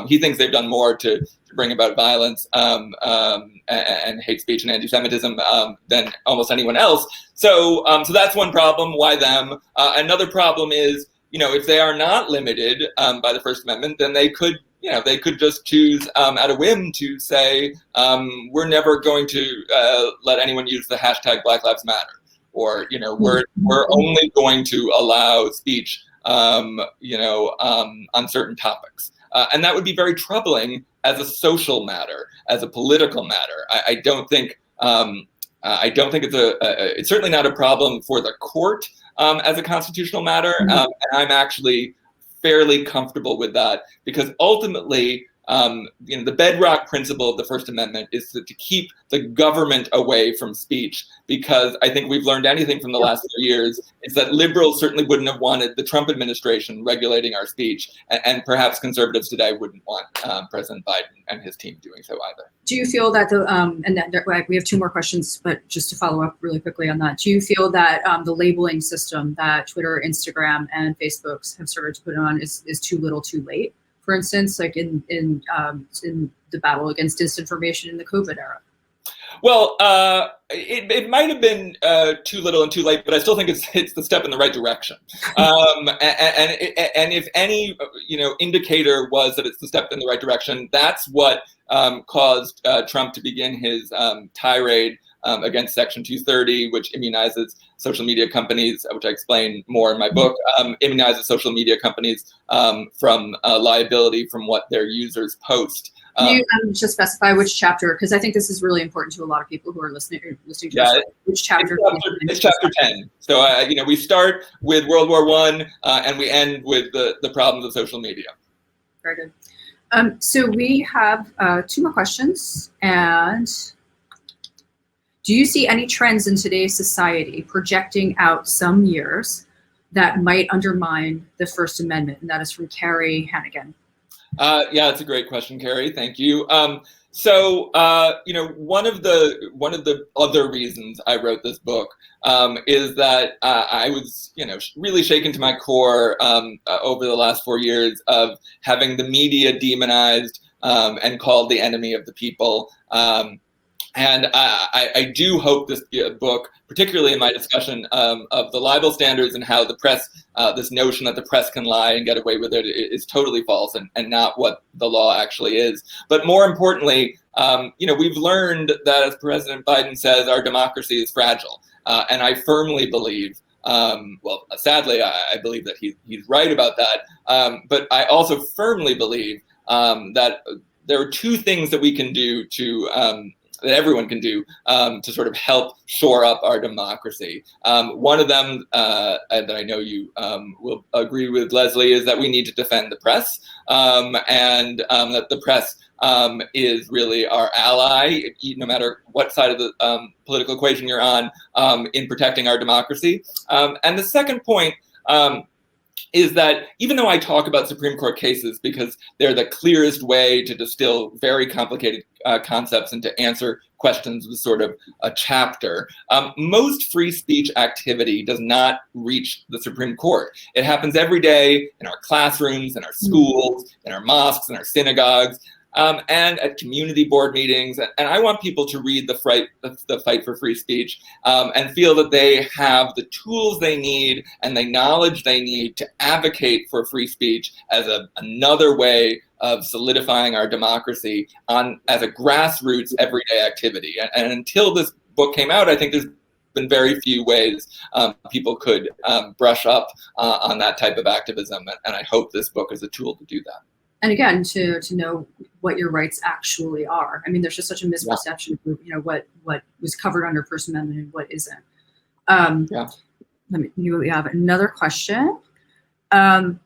He thinks they've done more to bring about violence and hate speech and anti-Semitism than almost anyone else. So that's one problem. Why them? Another problem is, if they are not limited by the First Amendment, then they could just choose at a whim to say, we're never going to let anyone use the hashtag Black Lives Matter. or we're only going to allow speech on certain topics, and that would be very troubling as a social matter, as a political matter. I don't think it's certainly not a problem for the court as a constitutional matter, and I'm actually fairly comfortable with that, because ultimately, the bedrock principle of the First Amendment is to keep the government away from speech, because I think we've learned anything from the last 3 years is that liberals certainly wouldn't have wanted the Trump administration regulating our speech, and perhaps conservatives today wouldn't want President Biden and his team doing so either. Do you feel that we have 2 more questions, but just to follow up really quickly on that, do you feel that the labeling system that Twitter, Instagram, and Facebook have started to put on is too little, too late? For instance, like in the battle against disinformation in the COVID era? Well, it might have been too little and too late, but I still think it's the step in the right direction. And if any indicator was that it's the step in the right direction, that's what caused Trump to begin his tirade against Section 230, which immunizes social media companies, which I explain more in my book, immunizes social media companies from liability from what their users post. Can you just specify which chapter? Because I think this is really important to a lot of people who are listening to this. Which chapter? It's chapter 10. So we start with World War I and we end with the problems of social media. Very good. So we have 2 more questions. And do you see any trends in today's society projecting out some years that might undermine the First Amendment? And that is from Carrie Hannigan. Yeah, it's a great question, Carrie. Thank you. So one of the other reasons I wrote this book is that I was, really shaken to my core over the last 4 years of having the media demonized and called the enemy of the people. And I do hope this book, particularly in my discussion of the libel standards and how the press, this notion that the press can lie and get away with it is totally false and not what the law actually is. But more importantly, we've learned that, as President Biden says, our democracy is fragile. And I firmly believe, sadly, I believe that he's right about that. But I also firmly believe that there are 2 things that we can do that everyone can do to sort of help shore up our democracy. One of them that I know you will agree with, Lesley, is that we need to defend the press, and that the press is really our ally, no matter what side of the political equation you're on, in protecting our democracy. And the second point is that even though I talk about Supreme Court cases because they're the clearest way to distill very complicated concepts and to answer questions with sort of a chapter, most free speech activity does not reach the Supreme Court. It happens every day in our classrooms, in our schools, in our mosques, in our synagogues, and at community board meetings. And I want people to read the Fight for Free Speech and feel that they have the tools they need and the knowledge they need to advocate for free speech as another way of solidifying our democracy as a grassroots everyday activity. And until this book came out, I think there's been very few ways people could brush up on that type of activism. And I hope this book is a tool to do that. And again, to know what your rights actually are. I mean, there's just such a misperception of what was covered under First Amendment and what isn't. We have another question. Can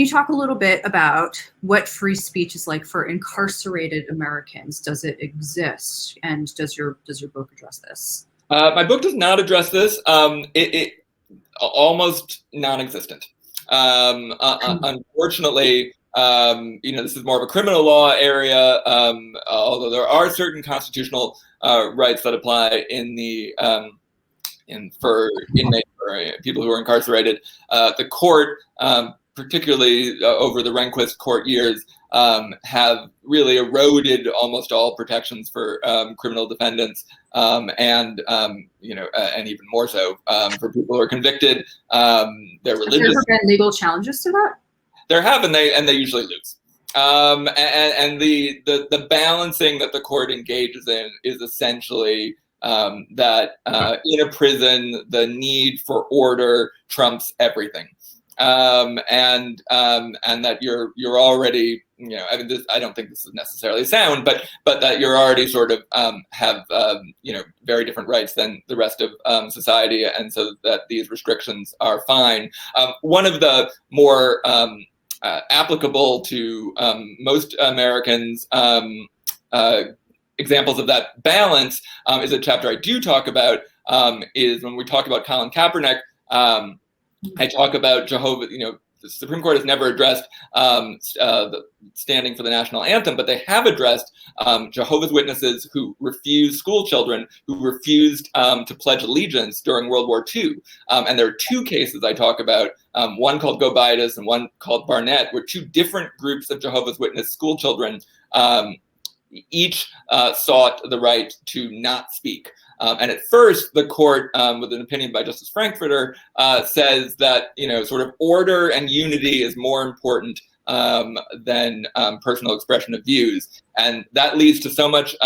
you talk a little bit about what free speech is like for incarcerated Americans? Does it exist? And does your book address this? My book does not address this. It almost non-existent. Unfortunately, this is more of a criminal law area, although there are certain constitutional rights that apply for inmates or people who are incarcerated. The court, particularly over the Rehnquist court years, have really eroded almost all protections for criminal defendants, and even more so for people who are convicted. They're religious. Have there ever been legal challenges to that? There have, and they usually lose. And the balancing that the court engages in is essentially that in a prison, the need for order trumps everything. And that you're already, I mean, I don't think this is necessarily sound, but that you're already sort of have very different rights than the rest of society, and so that these restrictions are fine. One of the more applicable to most Americans examples of that balance is a chapter I do talk about, is when we talk about Colin Kaepernick. I talk about Jehovah, the Supreme Court has never addressed the standing for the national anthem, but they have addressed Jehovah's Witnesses who refused, school children who refused to pledge allegiance during World War II. And there are two cases I talk about, one called Go Bidas and one called Barnett, where two different groups of Jehovah's Witness school children each sought the right to not speak. And at first, the court, with an opinion by Justice Frankfurter, says that sort of order and unity is more important than personal expression of views, and that leads to so much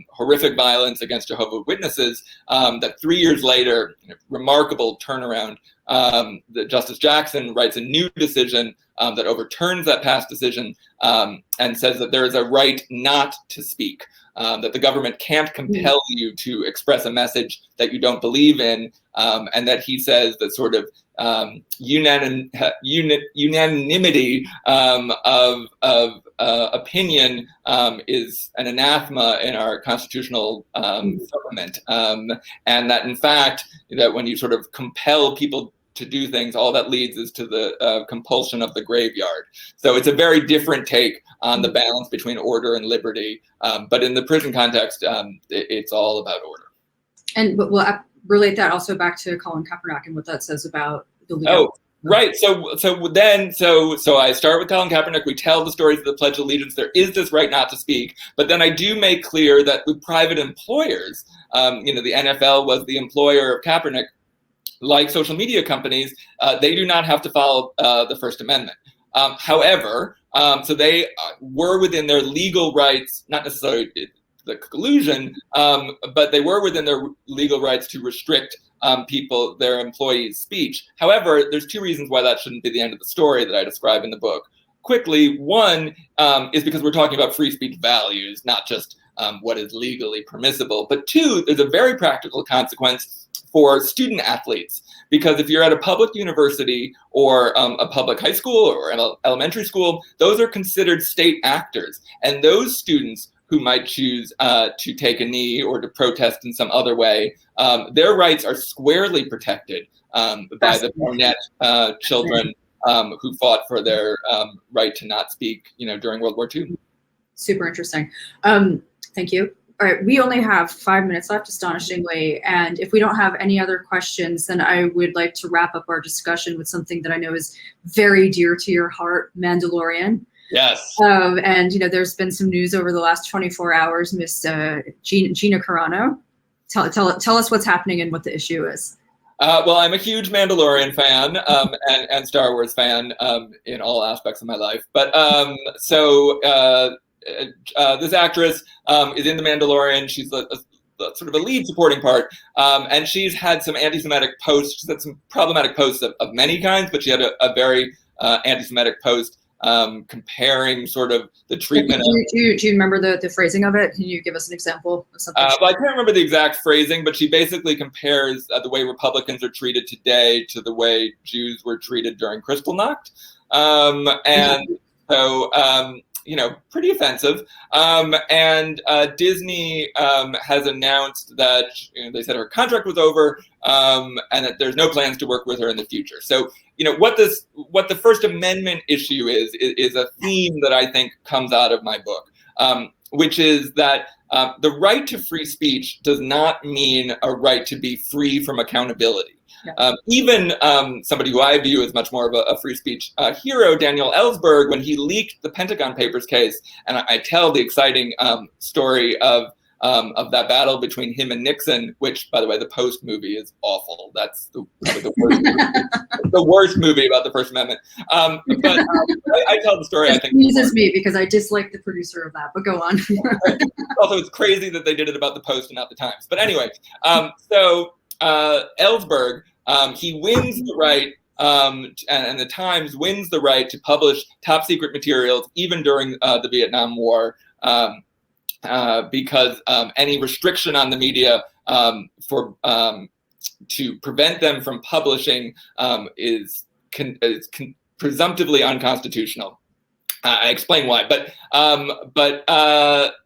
horrific violence against Jehovah's Witnesses that 3 years later, remarkable turnaround. Justice Jackson writes a new decision that overturns that past decision and says that there is a right not to speak. That the government can't compel you to express a message that you don't believe in, and that he says that sort of unanimity of opinion is an anathema in our constitutional government, and that in fact, that when you sort of compel people to do things, all that leads is to the compulsion of the graveyard. So it's a very different take on the balance between order and liberty. But in the prison context, it's all about order. And we'll relate that also back to Colin Kaepernick and what that says about the legal. Oh, right. So I start with Colin Kaepernick. We tell the stories of the Pledge of Allegiance. There is this right not to speak. But then I do make clear that with private employers, the NFL was the employer of Kaepernick. Like social media companies, they do not have to follow the First Amendment. However, so they were within their legal rights, not necessarily the collusion, but they were within their legal rights to restrict their employees' speech. However, there's two reasons why that shouldn't be the end of the story that I describe in the book. Quickly, one is because we're talking about free speech values, not just what is legally permissible. But two, there's a very practical consequence for student athletes, because if you're at a public university or a public high school or an elementary school, those are considered state actors. And those students who might choose to take a knee or to protest in some other way, their rights are squarely protected by the Barnett children who fought for their right to not speak, during World War II. Super interesting. Thank you. All right, we only have 5 minutes left, astonishingly. And if we don't have any other questions, then I would like to wrap up our discussion with something that I know is very dear to your heart, Mandalorian. Yes. And, there's been some news over the last 24 hours, Miss Gina Carano. Tell us what's happening and what the issue is. Well, I'm a huge Mandalorian fan and Star Wars fan in all aspects of my life. But this actress is in The Mandalorian. She's a sort of a lead supporting part, and she's had some anti-Semitic posts. She's had some problematic posts of many kinds, but she had a very anti-Semitic post comparing sort of the treatment. Do you remember the phrasing of it? Can you give us an example of something? Well, I can't remember the exact phrasing, but she basically compares the way Republicans are treated today to the way Jews were treated during Kristallnacht, pretty offensive. And Disney has announced that they said her contract was over and that there's no plans to work with her in the future. So, what the First Amendment issue is a theme that I think comes out of my book, which is that the right to free speech does not mean a right to be free from accountability. Yeah. Even somebody who I view as much more of a free speech hero, Daniel Ellsberg, when he leaked the Pentagon Papers case, and I tell the exciting story of of that battle between him and Nixon, which, by the way, the Post movie is awful. That's the worst movie. The worst movie about the First Amendment. But I tell the story. I think it amuses me because I dislike the producer of that. But go on. Also, it's crazy that they did it about the Post and not the Times. But anyway, so Ellsberg, he wins the right. And the Times wins the right to publish top secret materials even during the Vietnam War, because any restriction on the media to prevent them from publishing is presumptively unconstitutional. I explain why, but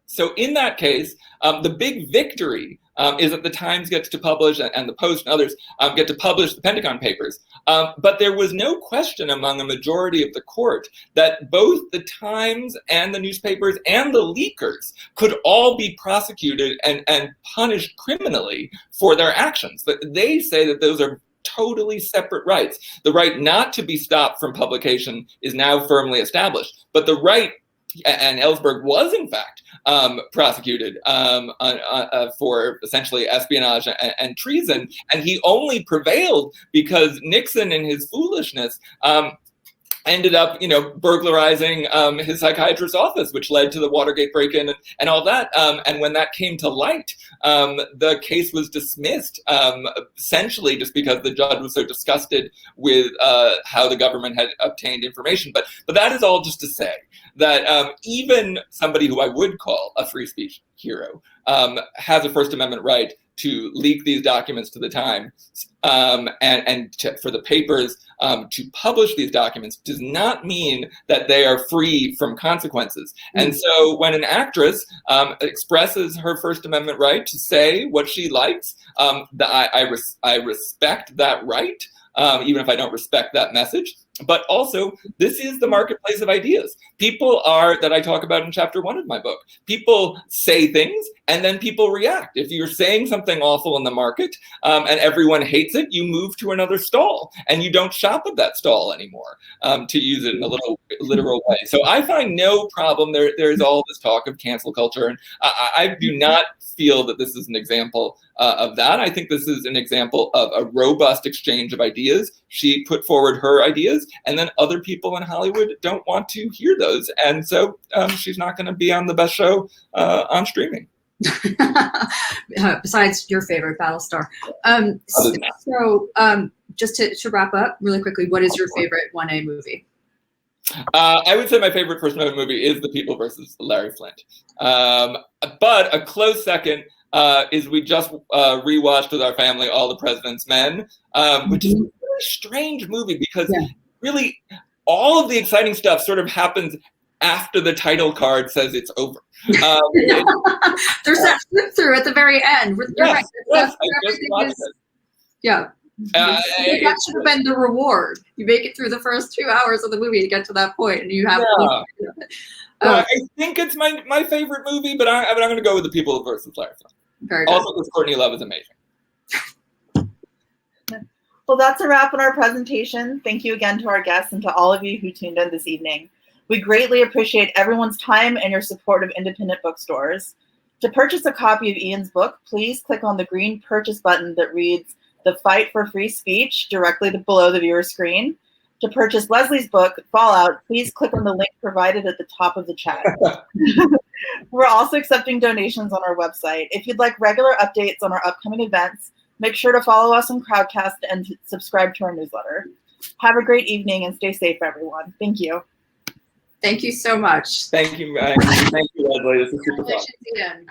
so in that case, the big victory is that the Times gets to publish, and the Post and others get to publish the Pentagon Papers. But there was no question among a majority of the court that both the Times and the newspapers and the leakers could all be prosecuted and punished criminally for their actions. But they say that those are totally separate rights. The right not to be stopped from publication is now firmly established, but the right, and Ellsberg was in fact prosecuted for essentially espionage and treason, and he only prevailed because Nixon, in his foolishness, ended up, burglarizing his psychiatrist's office, which led to the Watergate break-in and all that. And when that came to light, the case was dismissed, essentially just because the judge was so disgusted with how the government had obtained information. But that is all just to say that even somebody who I would call a free speech hero has a First Amendment right to leak these documents to the Times, and for the papers to publish these documents does not mean that they are free from consequences. And so when an actress expresses her First Amendment right to say what she likes, I respect that right, even if I don't respect that message. But also, this is the marketplace of ideas. People that I talk about in chapter 1 of my book. People say things and then people react. If you're saying something awful in the market and everyone hates it, you move to another stall and you don't shop at that stall anymore, to use it in a little literal way. So I find no problem. There's all this talk of cancel culture, and I do not feel that this is an example of that. I think this is an example of a robust exchange of ideas. She put forward her ideas, and then other people in Hollywood don't want to hear those. And so she's not going to be on the best show on streaming. Besides your favorite, Battlestar. Just to wrap up really quickly, what is your favorite 1A movie? I would say my favorite First Amendment movie is The People versus Larry Flint. But a close second is we just rewatched with our family All the President's Men, which is a really strange movie because really all of the exciting stuff sort of happens after the title card says it's over. There's that flip through at the very end. Yes, I just watched it. Yeah. That should have been the reward. You make it through the first 2 hours of the movie to get to that point, and you have. I think it's my favorite movie, but I'm going to go with The People versus Larry Flint. Very good. Also, because Courtney Love is amazing. Well, that's a wrap on our presentation. Thank you again to our guests and to all of you who tuned in this evening. We greatly appreciate everyone's time and your support of independent bookstores. To purchase a copy of Ian's book, please click on the green purchase button that reads "The Fight for Free Speech" directly below the viewer screen. To purchase Lesley's book, Fallout, please click on the link provided at the top of the chat. We're also accepting donations on our website. If you'd like regular updates on our upcoming events, make sure to follow us on Crowdcast and subscribe to our newsletter. Have a great evening and stay safe, everyone. Thank you. Thank you so much. Thank you. Thank you, Lesley. This is super fun.